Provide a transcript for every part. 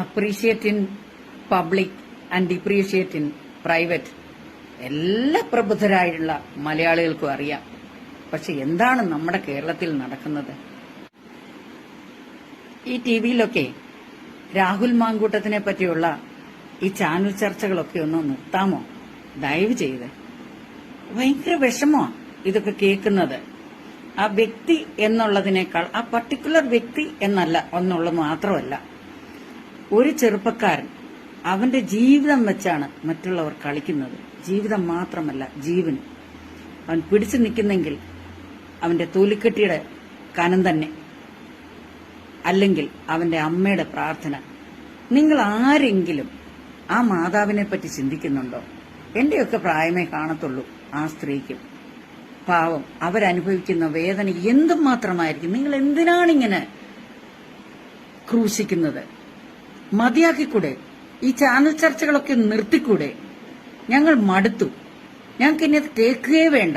Appreciate in public and depreciate in private എല്ലാ പ്രബുദ്ധരായുള്ള മലയാളികൾക്കും അറിയാം. പക്ഷെ എന്താണ് നമ്മുടെ കേരളത്തിൽ നടക്കുന്നത്? ഈ ടിവിയിലൊക്കെ രാഹുൽ മാങ്കൂട്ടത്തിനെ പറ്റിയുള്ള ഈ ചാനൽ ചർച്ചകളൊക്കെ ഒന്ന് നിർത്താമോ? ദയവ് ചെയ്ത്. ഭയങ്കര വിഷമോ ഇതൊക്കെ കേൾക്കുന്നത്. ആ വ്യക്തി എന്നുള്ളതിനേക്കാൾ ആ പർട്ടിക്കുലർ വ്യക്തി എന്നുള്ളത് മാത്രമല്ല, ഒരു ചെറുപ്പക്കാരൻ അവന്റെ ജീവിതം വെച്ചാണ് മറ്റുള്ളവർ കളിക്കുന്നത്. ജീവിതം മാത്രമല്ല, ജീവൻ. അവൻ പിടിച്ചു നിൽക്കുന്നെങ്കിൽ അവന്റെ തൊലിക്കെട്ടിയുടെ കനം തന്നെ, അല്ലെങ്കിൽ അവന്റെ അമ്മയുടെ പ്രാർത്ഥന. നിങ്ങൾ ആരെങ്കിലും ആ മാതാവിനെ പറ്റി ചിന്തിക്കുന്നുണ്ടോ? എന്റെയൊക്കെ പ്രായമേ കാണത്തുള്ളൂ ആ സ്ത്രീക്കും. പാവം, അവരനുഭവിക്കുന്ന വേദന എന്തുമാത്രമായിരിക്കും. നിങ്ങൾ എന്തിനാണിങ്ങനെ ക്രൂശിക്കുന്നത്? മതിയാക്കിക്കൂടെ? ഈ ചാനൽ ചർച്ചകളൊക്കെ നിർത്തിക്കൂടെ? ഞങ്ങൾ മടുത്തു. ഞങ്ങൾക്ക് ഇനി അത് കേൾക്കുകയേ വേണ്ട.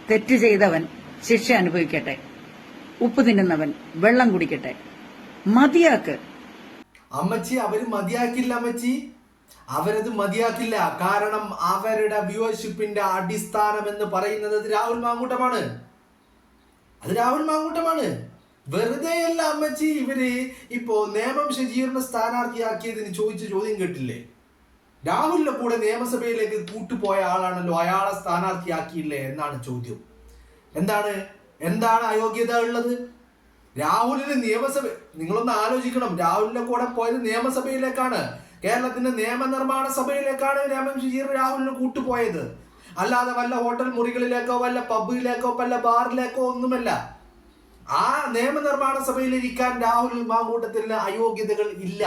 തെറ്റ് ചെയ്തവൻ ശിക്ഷ അനുഭവിക്കട്ടെ, ഉപ്പ് തിന്നുന്നവൻ വെള്ളം കുടിക്കട്ടെ. മതിയാക്ക്. അമ്മച്ചി, അവര് മതിയാക്കില്ല അമ്മച്ചി, അവരത് മതിയാക്കില്ല. കാരണം അവരുടെ വ്യൂവർഷിപ്പിന്റെ അടിസ്ഥാനം എന്ന് പറയുന്നത് അത് രാഹുൽ മാങ്കൂട്ടമാണ്. അത് രാഹുൽ മാങ്കൂട്ടമാണ്. വെറുതെയല്ല അമ്മച്ചി. ഇവര് ഇപ്പോ നേമം ഷജീറിനെ സ്ഥാനാർത്ഥിയാക്കിയതിന് ചോദിച്ച ചോദ്യം കേട്ടില്ലേ? രാഹുലിന്റെ കൂടെ നിയമസഭയിലേക്ക് കൂട്ടുപോയ ആളാണല്ലോ, അയാളെ സ്ഥാനാർത്ഥിയാക്കിയില്ലേ എന്നാണ് ചോദ്യം. എന്താണ് അയോഗ്യത ഉള്ളത്? രാഹുലിന് നിയമസഭ, നിങ്ങളൊന്ന് ആലോചിക്കണം, രാഹുലിന്റെ കൂടെ പോയത് നിയമസഭയിലേക്കാണ്, കേരളത്തിന്റെ നിയമനിർമ്മാണ സഭയിലേക്കാണ് നേമം ഷജീർ രാഹുലിന് കൂട്ടുപോയത്. അല്ലാതെ വല്ല ഹോട്ടൽ മുറികളിലേക്കോ വല്ല പബ്ബിലേക്കോ വല്ല ബാറിലേക്കോ ഒന്നുമല്ല. ആ നിയമനിർമ്മാണ സഭയിൽ ഇരിക്കാൻ രാഹുൽ മാങ്കൂട്ടത്തിന് അയോഗ്യതകൾ ഇല്ല.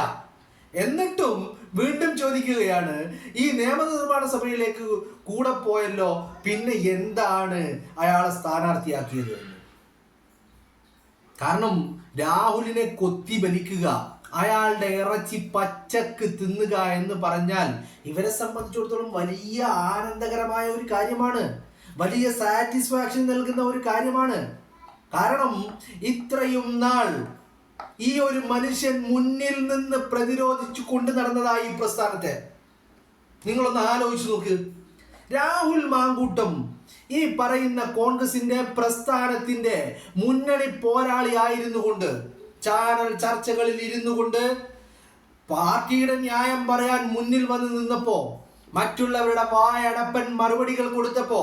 എന്നിട്ടും വീണ്ടും ചോദിക്കുകയാണ്, ഈ നിയമനിർമ്മാണ സഭയിലേക്ക് കൂടെ പോയല്ലോ, പിന്നെ എന്താണ് അയാളെ സ്ഥാനാർത്ഥിയാക്കിയത്? കാരണം രാഹുലിനെ കൊത്തി ബലിക്കുക, അയാളുടെ ഇറച്ചി പച്ചക്ക് തിന്നുക എന്ന് പറഞ്ഞാൽ ഇവരെ സംബന്ധിച്ചിടത്തോളം വലിയ ആനന്ദകരമായ ഒരു കാര്യമാണ്, വലിയ സാറ്റിസ്ഫാക്ഷൻ നൽകുന്ന ഒരു കാര്യമാണ്. കാരണം ഇത്രയും നാൾ ഈ ഒരു മനുഷ്യൻ മുന്നിൽ നിന്ന് പ്രതിരോധിച്ചു കൊണ്ട് നടന്നതായി ഈ പ്രസ്ഥാനത്തെ നിങ്ങളൊന്ന് ആലോചിച്ച് നോക്ക്. രാഹുൽ മാങ്കൂട്ടം ഈ പറയുന്ന കോൺഗ്രസിന്റെ പ്രസ്ഥാനത്തിന്റെ മുന്നണി പോരാളി ആയിരുന്നു കൊണ്ട്, ചാനൽ ചർച്ചകളിൽ ഇരുന്നു കൊണ്ട് പാർട്ടിയുടെ ന്യായം പറയാൻ മുന്നിൽ വന്ന് നിന്നപ്പോ, മറ്റുള്ളവരുടെ വായടപ്പൻ മറുപടികൾ കൊടുത്തപ്പോ,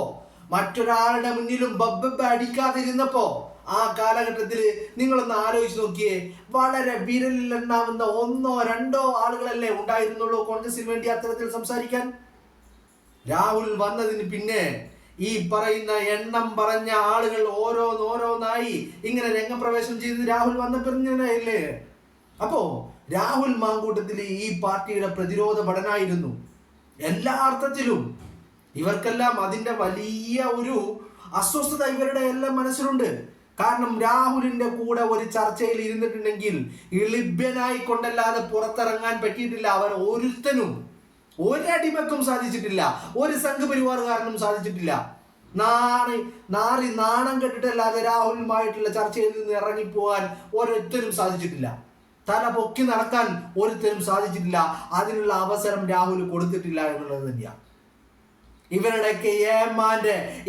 മറ്റൊരാളുടെ മുന്നിലും ബബ്ബ അടിക്കാതിരുന്നപ്പോ, ആ കാലഘട്ടത്തിൽ നിങ്ങളൊന്ന് ആലോചിച്ച് നോക്കിയേ, വളരെ വിരലിലെണ്ണാവുന്ന 1 or 2 ആളുകളല്ലേ ഉണ്ടായിരുന്നുള്ളൂ കോൺഗ്രസിന് വേണ്ടി അത്തരത്തിൽ സംസാരിക്കാൻ. രാഹുൽ വന്നതിന് പിന്നെ ഈ പറയുന്ന എണ്ണം പറഞ്ഞ ആളുകൾ ഓരോന്നായി ഇങ്ങനെ രംഗപ്രവേശനം ചെയ്ത് രാഹുൽ വന്നപ്പോഴല്ലേ. അപ്പോ രാഹുൽ മാങ്കൂട്ടത്തിൽ ഈ പാർട്ടിയുടെ പ്രതിരോധ ഭടനായിരുന്നു എല്ലാ അർത്ഥത്തിലും. ഇവർക്കെല്ലാം അതിന്റെ വലിയ ഒരു അസ്വസ്ഥത ഇവരുടെ എല്ലാം മനസ്സിലുണ്ട്. കാരണം രാഹുലിന്റെ കൂടെ ഒരു ചർച്ചയിൽ ഇരുന്നിട്ടുണ്ടെങ്കിൽ ഇളിഭ്യനായി കൊണ്ടല്ലാതെ പുറത്തിറങ്ങാൻ പറ്റിയിട്ടില്ല. അവർ ഒരുത്തനും, ഒരടിമക്കും സാധിച്ചിട്ടില്ല, ഒരു സംഘപരിവാറുകാരനും സാധിച്ചിട്ടില്ല. നാണം കെട്ടിട്ടല്ലാതെ രാഹുലുമായിട്ടുള്ള ചർച്ചയിൽ നിന്ന് ഇറങ്ങിപ്പോകാൻ ഒരുത്തനും സാധിച്ചിട്ടില്ല. തല പൊക്കി നടക്കാൻ ഒരുത്തനും സാധിച്ചിട്ടില്ല. അതിനുള്ള അവസരം രാഹുൽ കൊടുത്തിട്ടില്ല എന്നുള്ളത് തന്നെയാണ്. ഇവരുടെയൊക്കെ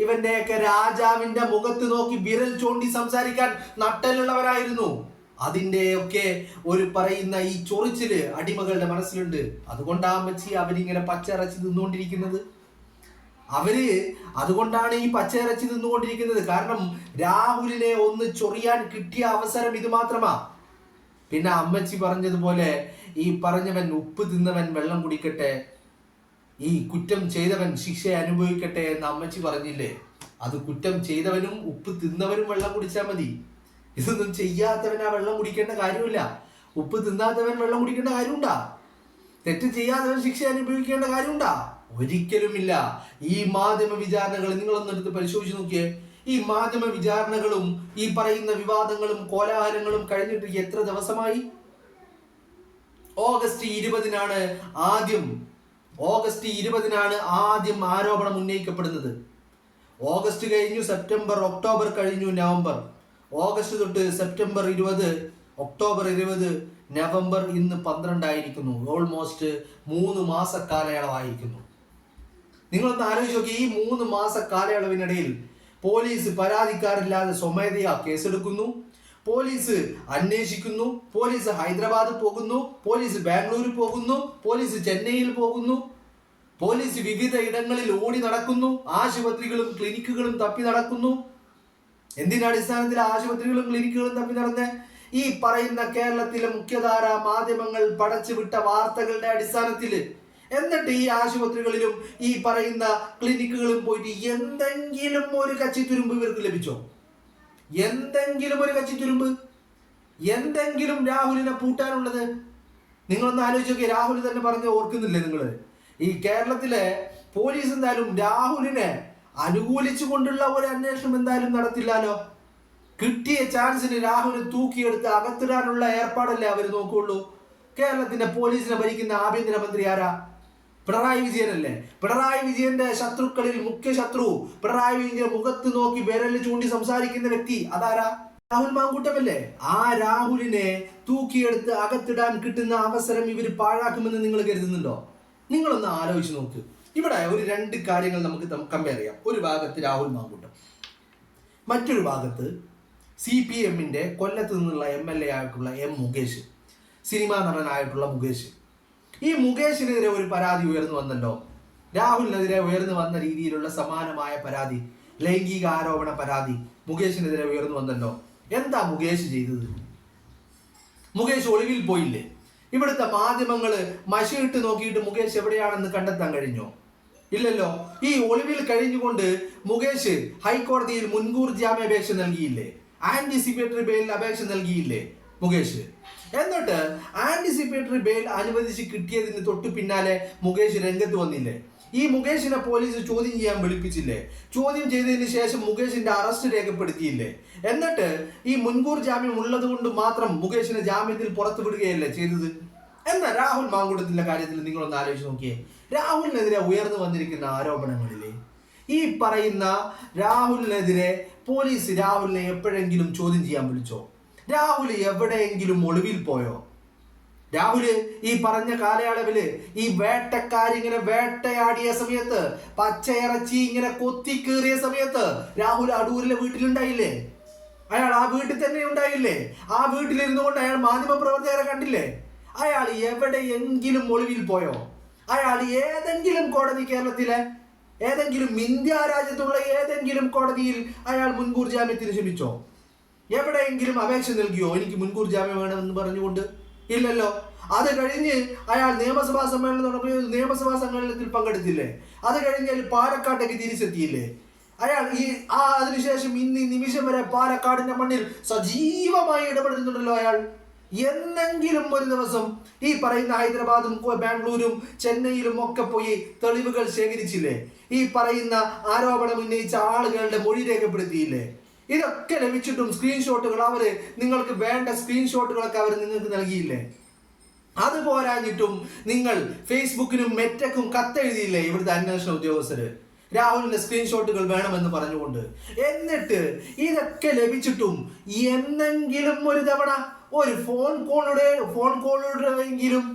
ഇവന്റെയൊക്കെ രാജാവിന്റെ മുഖത്ത് നോക്കി വിരൽ ചൂണ്ടി സംസാരിക്കാൻ നട്ടലുള്ളവരായിരുന്നു. അതിന്റെയൊക്കെ ഒരു പറയുന്ന ഈ ചൊറിച്ചില് അടിമകളുടെ മനസ്സിലുണ്ട്. അതുകൊണ്ടാണ് അവരിങ്ങനെ പച്ചിറച്ചി തിന്നുകൊണ്ടിരിക്കുന്നത്. അതുകൊണ്ടാണ് ഈ പച്ചയിറച്ചി തിന്നുകൊണ്ടിരിക്കുന്നത്. കാരണം രാഹുലിനെ ഒന്ന് ചൊറിയാൻ കിട്ടിയ അവസരം ഇത് മാത്രമാ. പിന്നെ അമ്മച്ചി പറഞ്ഞതുപോലെ ഈ പറഞ്ഞവൻ ഉപ്പ് തിന്നവൻ വെള്ളം കുടിക്കട്ടെ, ഈ കുറ്റം ചെയ്തവൻ ശിക്ഷ അനുഭവിക്കട്ടെ എന്ന് അമ്മച്ചി പറഞ്ഞില്ലേ? അത് കുറ്റം ചെയ്തവനും ഉപ്പ് തിന്നവനും വെള്ളം കുടിച്ചാൽ മതി. ഇതൊന്നും ചെയ്യാത്തവൻ ആ വെള്ളം കുടിക്കേണ്ട കാര്യമില്ല. ഉപ്പ് തിന്നാത്തവൻ വെള്ളം കുടിക്കേണ്ട കാര്യമുണ്ടാ? തെറ്റ് ചെയ്യാത്തവൻ ശിക്ഷ അനുഭവിക്കേണ്ട കാര്യമുണ്ടാ? ഒരിക്കലുമില്ല. ഈ മാധ്യമ വിചാരണകൾ നിങ്ങളൊന്നെടുത്ത് പരിശോധിച്ച് നോക്കിയേ. ഈ മാധ്യമ വിചാരണകളും ഈ പറയുന്ന വിവാദങ്ങളും കോലാഹലങ്ങളും കഴിഞ്ഞിട്ട് എത്ര ദിവസമായി? ഓഗസ്റ്റ് 20-നാണ് ആദ്യം ആരോപണം ഉന്നയിക്കപ്പെടുന്നത്. ഓഗസ്റ്റ് കഴിഞ്ഞു സെപ്റ്റംബർ, ഒക്ടോബർ കഴിഞ്ഞു നവംബർ, ഓഗസ്റ്റ് തൊട്ട് സെപ്റ്റംബർ 20, ഒക്ടോബർ 20, നവംബർ ഇന്ന് 12 ആയിരിക്കുന്നു. ഓൾമോസ്റ്റ് 3 മാസ കാലയളവായിരിക്കുന്നു. നിങ്ങളൊന്ന് ആലോചിച്ച് നോക്കി, ഈ 3 മാസ കാലയളവിനിടയിൽ പോലീസ് പരാതിക്കാരില്ലാതെ സ്വമേധയാ കേസെടുക്കുന്നു, പോലീസ് അന്വേഷിക്കുന്നു, പോലീസ് ഹൈദരാബാദ് പോകുന്നു, പോലീസ് ബാംഗ്ലൂർ പോകുന്നു, പോലീസ് ചെന്നൈയിൽ പോകുന്നു, പോലീസ് വിവിധ ഇടങ്ങളിൽ ഓടി നടക്കുന്നു, ആശുപത്രികളും ക്ലിനിക്കുകളും തപ്പി നടക്കുന്നു. എന്തിന്റെ അടിസ്ഥാനത്തിൽ ആശുപത്രികളും ക്ലിനിക്കുകളും തപ്പി നടന്ന്? ഈ പറയുന്ന കേരളത്തിലെ മുഖ്യധാര മാധ്യമങ്ങൾ പടച്ചുവിട്ട വാർത്തകളുടെ അടിസ്ഥാനത്തിൽ. എന്നിട്ട് ഈ ആശുപത്രികളിലും ഈ പറയുന്ന ക്ലിനിക്കുകളും പോയിട്ട് എന്തെങ്കിലും ഒരു കച്ചിത്തുരുമ്പ് ഇവർക്ക് ലഭിച്ചോ? എന്തെങ്കിലും ഒരു കച്ചിത്തുരുമ്പ്, എന്തെങ്കിലും രാഹുലിനെ പൂട്ടാനുള്ളത്? നിങ്ങളൊന്ന് ആലോചിച്ച് നോക്കിയേ. രാഹുൽ തന്നെ പറഞ്ഞ് ഓർക്കുന്നില്ലേ നിങ്ങൾ? ഈ കേരളത്തിലെ പോലീസ് എന്തായാലും രാഹുലിനെ അനുകൂലിച്ചു കൊണ്ടുള്ള ഒരു അന്വേഷണം എന്തായാലും നടത്തില്ലല്ലോ. കിട്ടിയ ചാൻസിന് രാഹുലിനെ തൂക്കിയെടുത്ത് അകത്തിടാനുള്ള ഏർപ്പാടല്ലേ അവർ നോക്കുള്ളൂ. കേരളത്തിന്റെ പോലീസിനെ ഭരിക്കുന്ന ആഭ്യന്തരമന്ത്രി ആരാ? പിണറായി വിജയനല്ലേ? പിണറായി വിജയന്റെ ശത്രുക്കളിൽ മുഖ്യ ശത്രു, പിണറായി വിജയന്റെ മുഖത്ത് നോക്കി വിരൽ ചൂണ്ടി സംസാരിക്കുന്ന വ്യക്തി അതാരാ? രാഹുൽ മാങ്കൂട്ടമല്ലേ? ആ രാഹുലിനെ തൂക്കിയെടുത്ത് അകത്തിടാൻ കിട്ടുന്ന അവസരം ഇവര് പാഴാക്കുമെന്ന് നിങ്ങൾ കരുതുന്നുണ്ടോ? നിങ്ങളൊന്ന് ആലോചിച്ച് നോക്ക്. ഇവിടെ ഒരു 2 കാര്യങ്ങൾ നമുക്ക് കമ്പയർ ചെയ്യാം. ഒരു ഭാഗത്ത് രാഹുൽ മാങ്കൂട്ടം, മറ്റൊരു ഭാഗത്ത് CPMന്റെ കൊല്ലത്ത് നിന്നുള്ള MLA ആയിട്ടുള്ള മുകേഷ്, സിനിമാ നടനായിട്ടുള്ള മുകേഷ്. ഈ മുകേഷിനെതിരെ ഒരു പരാതി ഉയർന്നു വന്നല്ലോ. രാഹുലിനെതിരെ ഉയർന്നു വന്ന രീതിയിലുള്ള സമാനമായ പരാതി, ലൈംഗിക ആരോപണ പരാതി മുകേഷിനെതിരെ ഉയർന്നു വന്നല്ലോ. എന്താ മുകേഷ് ചെയ്തത്? മുകേഷ് ഒളിവിൽ പോയില്ലേ? ഇവിടുത്തെ മാധ്യമങ്ങള് മഷിയിട്ട് നോക്കിയിട്ട് മുകേഷ് എവിടെയാണെന്ന് കണ്ടെത്താൻ കഴിഞ്ഞോ? ഇല്ലല്ലോ. ഈ ഒളിവിൽ കഴിഞ്ഞുകൊണ്ട് മുകേഷ് ഹൈക്കോടതിയിൽ മുൻകൂർ ജാമ്യാപേക്ഷ നൽകിയില്ലേ? ആന്റിസിപ്പേറ്ററി ബെയിൽ അപേക്ഷ നൽകിയില്ലേ മുകേഷ്? എന്നിട്ട് ആന്റിസിപ്പേറ്ററി ബെയിൽ അനുവദിച്ച് കിട്ടിയതിന് തൊട്ട് പിന്നാലെ മുകേഷ് രംഗത്ത് വന്നില്ലേ? ഈ മുകേഷിനെ പോലീസ് ചോദ്യം ചെയ്യാൻ വിളിപ്പിച്ചില്ലേ? ചോദ്യം ചെയ്തതിന് ശേഷം മുകേഷിന്റെ അറസ്റ്റ് രേഖപ്പെടുത്തിയില്ലേ? എന്നിട്ട് ഈ മുൻകൂർ ജാമ്യം ഉള്ളത് കൊണ്ട് മാത്രം മുകേഷിനെ ജാമ്യത്തിൽ പുറത്തു വിടുകയല്ലേ ചെയ്തത്? എന്നാൽ രാഹുൽ മാങ്കൂട്ടത്തിന്റെ കാര്യത്തിൽ നിങ്ങളൊന്ന് ആലോചിച്ച് നോക്കിയേ. രാഹുലിനെതിരെ ഉയർന്നു വന്നിരിക്കുന്ന ആരോപണങ്ങളിലെ ഈ പറയുന്ന രാഹുലിനെതിരെ പോലീസ് രാഹുലിനെ എപ്പോഴെങ്കിലും ചോദ്യം ചെയ്യാൻ വിളിച്ചോ? രാഹുൽ എവിടെയെങ്കിലും ഒളിവിൽ പോയോ? രാഹുല് ഈ പറഞ്ഞ കാലയളവില് ഈ വേട്ടക്കാരിങ്ങനെ വേട്ടയാടിയ സമയത്ത്, പച്ചയിറച്ചി ഇങ്ങനെ കൊത്തിക്കേറിയ സമയത്ത് രാഹുൽ അടൂരിലെ വീട്ടിലുണ്ടായില്ലേ? അയാൾ ആ വീട്ടിൽ തന്നെ ഉണ്ടായില്ലേ? ആ വീട്ടിലിരുന്നു കൊണ്ട് അയാൾ മാധ്യമ പ്രവർത്തകരെ കണ്ടില്ലേ? അയാൾ എവിടെയെങ്കിലും ഒളിവിൽ പോയോ? അയാൾ ഏതെങ്കിലും കോടതി, കേരളത്തിലെ ഏതെങ്കിലും ഇന്ത്യ രാജ്യത്തുള്ള ഏതെങ്കിലും കോടതിയിൽ അയാൾ മുൻകൂർ ജാമ്യത്തിന് ശ്രമിച്ചോ? എവിടെയെങ്കിലും അപേക്ഷ നൽകിയോ എനിക്ക് മുൻകൂർ ജാമ്യം വേണമെന്ന് പറഞ്ഞുകൊണ്ട്? ഇല്ലല്ലോ. അത് കഴിഞ്ഞ് അയാൾ നിയമസഭാ സമ്മേളനം നടത്തിയ നിയമസഭാ സമ്മേളനത്തിൽ പങ്കെടുത്തില്ലേ? അത് കഴിഞ്ഞാൽ പാലക്കാട്ടേക്ക് തിരിച്ചെത്തിയില്ലേ? അയാൾ അതിനുശേഷം ഇന്ന് നിമിഷം വരെ പാലക്കാടിന്റെ മണ്ണിൽ സജീവമായി ഇടപെടുന്നുണ്ടല്ലോ അയാൾ. എന്നെങ്കിലും ഒരു ദിവസം ഈ പറയുന്ന ഹൈദരാബാദും ബാംഗ്ലൂരും ചെന്നൈയിലും ഒക്കെ പോയി തെളിവുകൾ ശേഖരിച്ചില്ലേ? ഈ പറയുന്ന ആരോപണം ഉന്നയിച്ച ആളുകളുടെ മൊഴി രേഖപ്പെടുത്തിയില്ലേ? ഇതൊക്കെ ലഭിച്ചിട്ടും സ്ക്രീൻഷോട്ടുകൾ നിങ്ങൾക്ക് വേണ്ട സ്ക്രീൻഷോട്ടുകളൊക്കെ നിങ്ങൾക്ക് നൽകിയില്ലേ? അത് പോരാഞ്ഞിട്ടും നിങ്ങൾ ഫേസ്ബുക്കിനും മെറ്റക്കും കത്തെഴുതിയില്ലേ ഇവിടുത്തെ അന്വേഷണ ഉദ്യോഗസ്ഥര് രാഹുലിന്റെ സ്ക്രീൻഷോട്ടുകൾ വേണമെന്ന് പറഞ്ഞുകൊണ്ട്? എന്നിട്ട് ഇതൊക്കെ ലഭിച്ചിട്ടും എന്നെങ്കിലും ഒരു തവണ ഒരു ഫോൺ കോളുടെയെങ്കിലും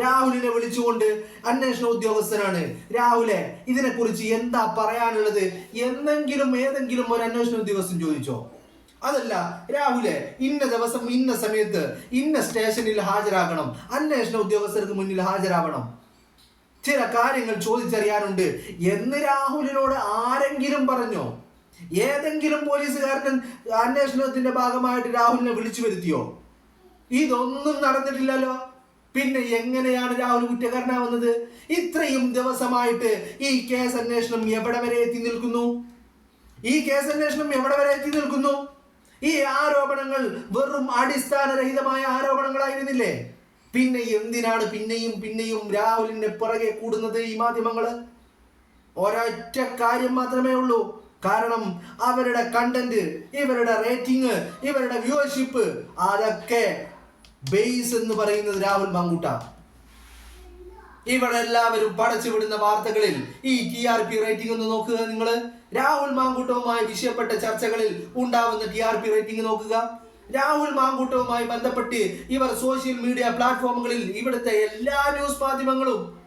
രാഹുലിനെ വിളിച്ചുകൊണ്ട് അന്വേഷണ ഉദ്യോഗസ്ഥനാണ്, രാഹുലെ ഇതിനെക്കുറിച്ച് എന്താ പറയാനുള്ളത് എന്നെങ്കിലും ഏതെങ്കിലും ഒരു അന്വേഷണ ഉദ്യോഗസ്ഥൻ ചോദിച്ചോ? അതല്ല, രാഹുലെ ഇന്ന ദിവസം ഇന്ന സമയത്ത് ഇന്ന സ്റ്റേഷനിൽ ഹാജരാകണം, അന്വേഷണ ഉദ്യോഗസ്ഥർക്ക് മുന്നിൽ ഹാജരാകണം, ചില കാര്യങ്ങൾ ചോദിച്ചറിയാനുണ്ട് എന്ന് രാഹുലിനോട് ആരെങ്കിലും പറഞ്ഞോ? ഏതെങ്കിലും പോലീസുകാരൻ അന്വേഷണത്തിന്റെ ഭാഗമായിട്ട് രാഹുലിനെ വിളിച്ചു വരുത്തിയോ? ഇതൊന്നും നടന്നിട്ടില്ലല്ലോ. പിന്നെ എങ്ങനെയാണ് രാഹുൽ കുറ്റക്കാരനാവുന്നത്? ഇത്രയും ദിവസമായിട്ട് ഈ കേസ് അന്വേഷണം എവിടെ വരെ എത്തി നിൽക്കുന്നു? ഈ ആരോപണങ്ങൾ വെറും അടിസ്ഥാനരഹിതമായ ആരോപണങ്ങളായിരുന്നില്ലേ? പിന്നെ എന്തിനാണ് പിന്നെയും രാഹുലിന്റെ പുറകെ കൂടുന്നത് ഈ മാധ്യമങ്ങള്? ഒരൊറ്റ കാര്യം മാത്രമേ ഉള്ളൂ. കാരണം അവരുടെ കണ്ടന്റ്, ഇവരുടെ റേറ്റിംഗ്, ഇവരുടെ വ്യൂവർഷിപ്പ്, അതൊക്കെ ബേസ് എന്ന് പറയുന്നത് രാഹുൽ മാങ്കൂട്ട. ഇവിടെ എല്ലാവരും പടച്ചുവിടുന്ന വാർത്തകളിൽ ഈ TRP റേറ്റിംഗ് ഒന്ന് നോക്കുക. നിങ്ങൾ രാഹുൽ മാങ്കൂട്ടവുമായി വിഷയപ്പെട്ട ചർച്ചകളിൽ ഉണ്ടാവുന്ന TRP റേറ്റിംഗ് നോക്കുക. രാഹുൽ മാങ്കൂട്ടവുമായി ബന്ധപ്പെട്ട് ഇവർ സോഷ്യൽ മീഡിയ പ്ലാറ്റ്ഫോമുകളിൽ ഇവിടുത്തെ എല്ലാ ന്യൂസ് മാധ്യമങ്ങളും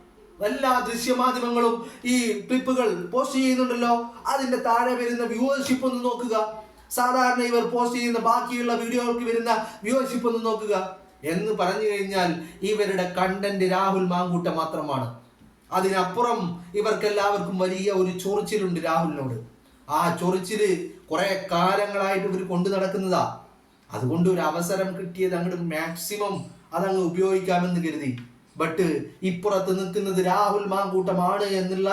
എല്ലാ ദൃശ്യമാധ്യമങ്ങളും ഈ ക്ലിപ്പുകൾ പോസ്റ്റ് ചെയ്യുന്നുണ്ടല്ലോ. അതിന്റെ താഴെ വരുന്ന വ്യൂവർഷിപ്പ് ഒന്ന് നോക്കുക. സാധാരണ ഇവർ പോസ്റ്റ് ചെയ്യുന്ന ബാക്കിയുള്ള വീഡിയോകൾക്ക് വരുന്ന വ്യൂവർഷിപ്പ് ഒന്ന് നോക്കുക. എന്ന് പറഞ്ഞു കഴിഞ്ഞാൽ ഇവരുടെ കണ്ടന്റ് രാഹുൽ മാങ്കൂട്ടം മാത്രമാണ്. അതിനപ്പുറം ഇവർക്കെല്ലാവർക്കും വലിയ ഒരു ചൊറിച്ചിലുണ്ട് രാഹുലിനോട്. ആ ചൊറിച്ചില് കുറെ കാലങ്ങളായിട്ട് ഇവർ കൊണ്ടു നടക്കുന്നതാ. അതുകൊണ്ട് ഒരു അവസരം കിട്ടിയത് അങ്ങോട്ട് മാക്സിമം അതങ്ങ് ഉപയോഗിക്കാമെന്ന് കരുതി. ബട്ട് ഇപ്പുറത്ത് നിൽക്കുന്നത് രാഹുൽ മാങ്കൂട്ടമാണ് എന്നുള്ള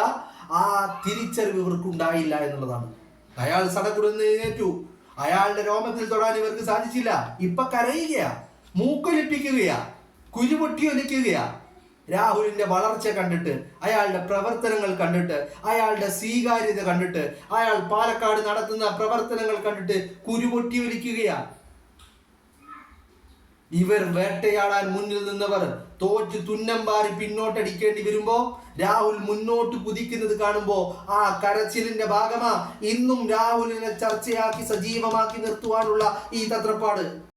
ആ തിരിച്ചറിവ് ഇവർക്ക് ഉണ്ടായില്ല എന്നുള്ളതാണ്. അയാൾ സടകുടന്ന് എഴുന്നേറ്റു. അയാളുടെ രോമത്തിൽ തൊടാൻ ഇവർക്ക് സാധിച്ചില്ല. ഇപ്പൊ കരയുകയാ, മൂക്കൊലിപ്പിക്കുകയാ, കുരുപൊട്ടി ഒലിക്കുകയാ. രാഹുലിന്റെ വളർച്ച കണ്ടിട്ട്, അയാളുടെ പ്രവർത്തനങ്ങൾ കണ്ടിട്ട്, അയാളുടെ സ്വീകാര്യത കണ്ടിട്ട്, അയാൾ പാലക്കാട് നടത്തുന്ന പ്രവർത്തനങ്ങൾ കണ്ടിട്ട് കുരുപൊട്ടി ഒലിക്കുകയാ. ഇവർ വേട്ടയാടാൻ മുന്നിൽ നിന്നവർ തോറ്റ് തുന്നം പാറി പിന്നോട്ടടിക്കേണ്ടി വരുമ്പോ രാഹുൽ മുന്നോട്ട് കുതിക്കുന്നത് കാണുമ്പോ ആ കരച്ചിലിന്റെ ഭാഗമാ ഇന്നും രാഹുലിനെ ചർച്ചയാക്കി സജീവമാക്കി നിർത്തുവാനുള്ള ഈ തത്രപ്പാട്.